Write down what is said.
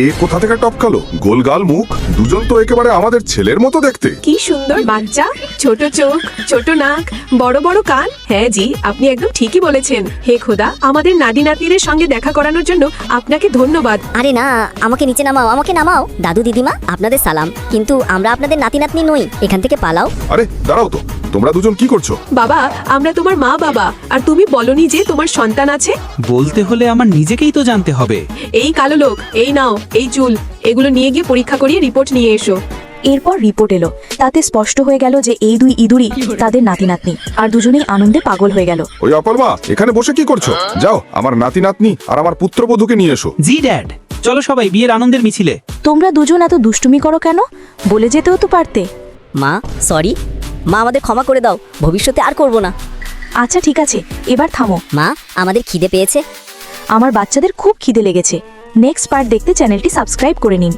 এ কোথা থেকে টপকালো? গোলগাল মুখ, দুজন তো একেবারে আমাদের ছেলের মতো দেখতে। কি সুন্দর বাচ্চা, ছোট চোখ, ছোট নাক, বড় বড় কান। হ্যাঁ জি, আপনি একদম ঠিকই বলেছেন। হে খোদা, আমাদের নাতি নাতনিদের সঙ্গে দেখা করানোর জন্য আপনাকে ধন্যবাদ। আরে না, আমাকে নিচে নামাও, আমাকে নামাও। দাদু দিদিমা, আপনাদের সালাম, কিন্তু আমরা আপনাদের নাতি নাতনি নই, এখান থেকে পালাও। আরে দাঁড়াও তো, তোমরা দুজন কি করছো? বাবা, আমরা তোমার মা বাবা, আর তুমি বলনি যে তোমার সন্তান আছে। বলতে হলে আমার নিজেকেই তো জানতে হবে। এই কালো লোক, এই নাও, এই চুল, এগুলো নিয়ে গিয়ে পরীক্ষা করিয়ে রিপোর্ট নিয়ে এসো। এরপর রিপোর্ট এলো, তাতে স্পষ্ট হয়ে গেল যে এই দুই ইঁদুরই তাদের নাতি নাতনি, আর দুজনেই আনন্দে পাগল হয়ে গেল। ওই অপলমা, এখানে বসে কি করছো? যাও আমার নাতি নাতনি আর আমার পুত্রবধূকে নিয়ে এসো। জি ড্যাড, চলো সবাই বিয়ের আনন্দের মিছিলে। তোমরা দুজন এত দুষ্টুমি করো কেন? বলে যেতেও তো পারতে। মা সরি, মা আমাদের ক্ষমা করে দাও, ভবিষ্যতে আর করব না। আচ্ছা ঠিক আছে, এবার থামো। মা, আমাদের খিদে পেয়েছে। আমার বাচ্চাদের খুব খিদে লেগেছে। নেক্সট পার্ট দেখতে চ্যানেলটি সাবস্ক্রাইব করে নিন।